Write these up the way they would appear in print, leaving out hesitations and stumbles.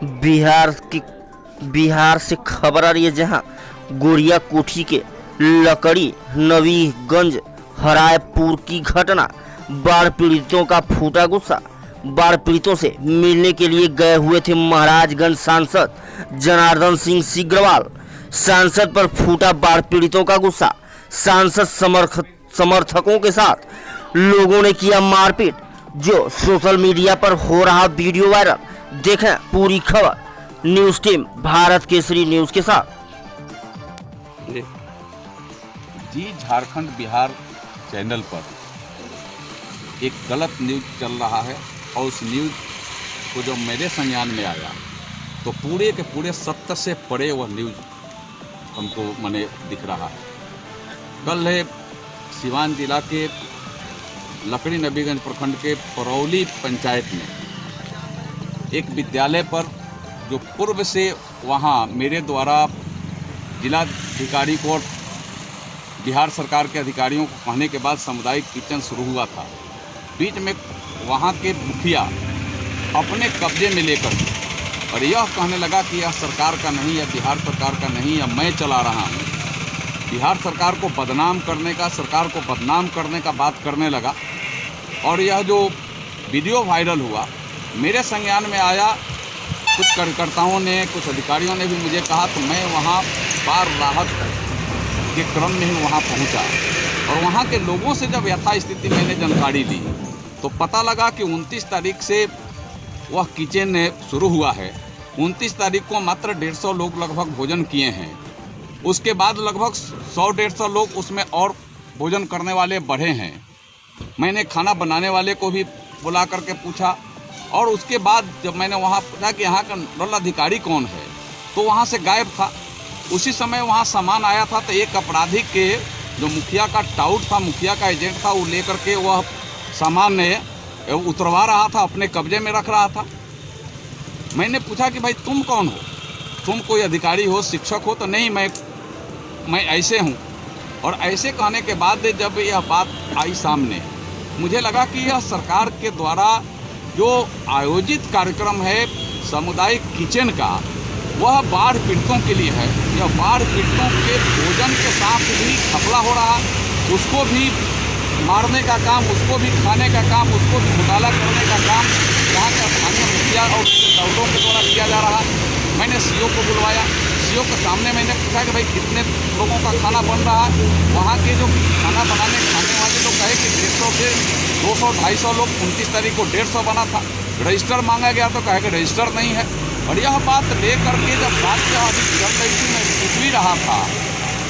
बिहार की बिहार से खबर आ रही है, जहां गोरिया कोठी के लकड़ी नवीगंज हरायपुर की घटना। बाढ़ पीड़ितों का फूटा गुस्सा। बाढ़ पीड़ितों से मिलने के लिए गए हुए थे महाराजगंज सांसद जनार्दन सिंह सिग्रीवाल। सांसद पर फूटा बाढ़ पीड़ितों का गुस्सा। सांसद समर्थकों के साथ लोगों ने किया मारपीट। जो सोशल मीडिया पर हो रहा वीडियो वायरल। देखें पूरी खबर news team Bharat Kesari news के साथ। जी झारखंड बिहार चैनल पर एक गलत न्यूज चल रहा है और उस न्यूज को जब मेरे संज्ञान में आया तो पूरे के पूरे सत्य से परे वह न्यूज हमको मैंने दिख रहा है। कल है सिवान जिला के लकड़ी नबीगंज प्रखंड के परौली पंचायत में एक विद्यालय पर जो पूर्व से वहाँ मेरे द्वारा जिलाधिकारी को और बिहार सरकार के अधिकारियों को कहने के बाद सामुदायिक किचन शुरू हुआ था। बीच में वहाँ के मुखिया अपने कब्जे में लेकर और यह कहने लगा कि यह सरकार का नहीं, यह बिहार सरकार का नहीं, यह मैं चला रहा हूँ। बिहार सरकार को बदनाम करने का, सरकार को बदनाम करने का बात करने लगा। और यह जो वीडियो वायरल हुआ मेरे संज्ञान में आया, कुछ कार्यकर्ताओं ने, कुछ अधिकारियों ने भी मुझे कहा, तो मैं वहाँ बाढ़ राहत के क्रम में ही वहाँ पहुँचा और वहाँ के लोगों से जब यथास्थिति मैंने जानकारी ली तो पता लगा कि 29 तारीख से वह किचन शुरू हुआ है। 29 तारीख को मात्र 150 लोग लगभग भोजन किए हैं। उसके बाद लगभग 100-150 लोग उसमें और भोजन करने वाले बढ़े हैं। मैंने खाना बनाने वाले को भी बुला करके पूछा और उसके बाद जब मैंने वहाँ पूछा कि यहाँ का नोडल अधिकारी कौन है तो वहाँ से गायब था। उसी समय वहाँ सामान आया था तो एक अपराधी के जो मुखिया का टाउट था, मुखिया का एजेंट था, वो लेकर के वह सामान ने उतरवा रहा था, अपने कब्जे में रख रहा था। मैंने पूछा कि भाई तुम कौन हो, तुम कोई अधिकारी हो, शिक्षक हो? तो नहीं, मैं ऐसे हूँ। और ऐसे कहने के बाद जब यह बात आई सामने, मुझे लगा कि यह सरकार के द्वारा जो आयोजित कार्यक्रम है सामुदायिक किचन का, वह बाढ़ पीड़ितों के लिए है। यह बाढ़ पीड़ितों के भोजन के साथ भी घपला हो रहा, उसको भी मारने का काम, उसको भी खाने का काम, उसको भी घोटाला करने का काम यहाँ के स्थानीय मुखिया और दौड़ों के द्वारा किया जा रहा। मैंने सीओ को बुलवाया, सीओ के सामने मैंने पूछा कि भाई कितने लोगों का खाना बन रहा है। वहाँ के जो खाना खाने वाले लोग कहे कि 150 से 200-250 लोग, 29 तारीख को 150 बना था। रजिस्टर मांगा गया तो कहे कि रजिस्टर नहीं है। और यह बात लेकर के जब बात अभी चल रही थी, मैं पूछ भी रहा था,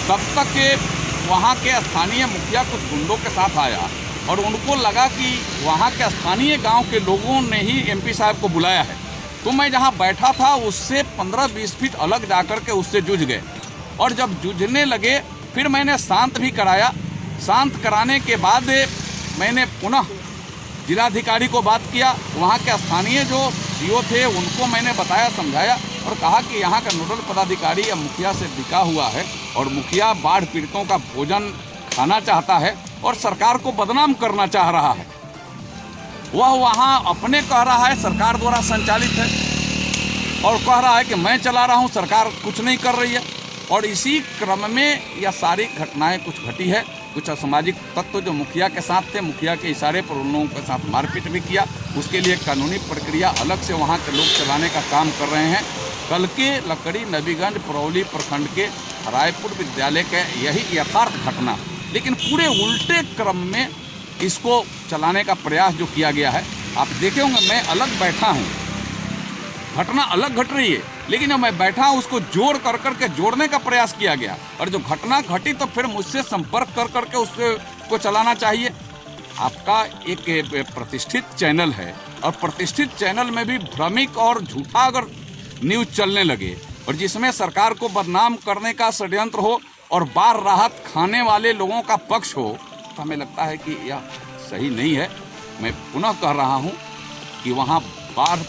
तब तक के वहाँ के स्थानीय मुखिया कुछ गुंडों के साथ आया और उनको लगा कि वहाँ के स्थानीय गांव के लोगों ने ही एमपी साहब को बुलाया है। तो मैं जहाँ बैठा था उससे 15-20 फीट अलग जाकर के उससे जूझ गए और जब जूझने लगे फिर मैंने शांत भी कराया। शांत कराने के बाद मैंने पुनः जिलाधिकारी को बात किया। वहाँ के स्थानीय जो सीओ थे उनको मैंने बताया, समझाया और कहा कि यहाँ का नोडल पदाधिकारी या मुखिया से बिका हुआ है और मुखिया बाढ़ पीड़ितों का भोजन खाना चाहता है और सरकार को बदनाम करना चाह रहा है। वह वहाँ अपने कह रहा है सरकार द्वारा संचालित है और कह रहा है कि मैं चला रहा हूँ, सरकार कुछ नहीं कर रही है। और इसी क्रम में यह सारी घटनाएं कुछ घटी है। कुछ असामाजिक तत्व जो मुखिया के साथ थे, मुखिया के इशारे पर उन लोगों के साथ मारपीट भी किया। उसके लिए कानूनी प्रक्रिया अलग से वहाँ के लोग चलाने का काम कर रहे हैं। कल के लकड़ी नबीगंज परौली प्रखंड के रायपुर विद्यालय के यही यथार्थ घटना, लेकिन पूरे उल्टे क्रम में इसको चलाने का प्रयास जो किया गया है। आप देखे होंगे मैं अलग बैठा हूँ, घटना अलग घट रही है, लेकिन जब मैं बैठा उसको जोड़ कर करके जोड़ने का प्रयास किया गया और जो घटना घटी तो फिर मुझसे संपर्क कर करके उसको चलाना चाहिए। आपका एक प्रतिष्ठित चैनल है और प्रतिष्ठित चैनल में भी भ्रमिक और झूठा अगर न्यूज चलने लगे और जिसमें सरकार को बदनाम करने का षड्यंत्र हो और बाढ़ राहत खाने वाले लोगों का पक्ष हो, तो हमें लगता है कि यह सही नहीं है। मैं पुनः कह रहा हूँ कि वहाँ बाढ़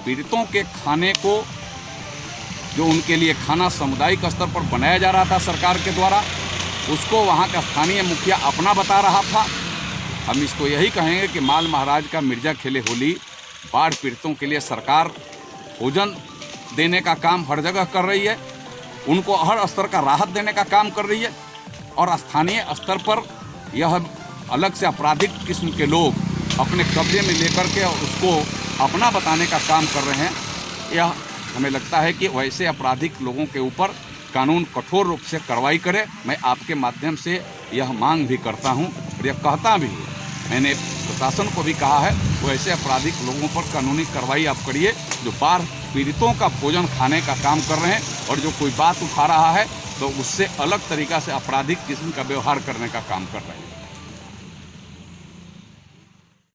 पीड़ितों के खाने को, जो उनके लिए खाना सामुदायिक स्तर पर बनाया जा रहा था सरकार के द्वारा, उसको वहाँ का स्थानीय मुखिया अपना बता रहा था। हम इसको यही कहेंगे कि माल महाराज का मिर्जा खेले होली। बाढ़ पीड़ितों के लिए सरकार भोजन देने का काम हर जगह कर रही है, उनको हर स्तर का राहत देने का काम कर रही है और स्थानीय स्तर पर यह अलग से आपराधिक किस्म के लोग अपने कब्जे में लेकर के और उसको अपना बताने का काम कर रहे हैं। यह हमें लगता है कि वैसे आपराधिक लोगों के ऊपर कानून कठोर रूप से कार्रवाई करे। मैं आपके माध्यम से यह मांग भी करता हूं और यह कहता भी हूँ, मैंने प्रशासन को भी कहा है वैसे आपराधिक लोगों पर कानूनी कार्रवाई आप करिए जो बाढ़ पीड़ितों का भोजन खाने का काम कर रहे हैं और जो कोई बात उठा रहा है तो उससे अलग तरीका से आपराधिक किस्म का व्यवहार करने का काम कर रहे हैं।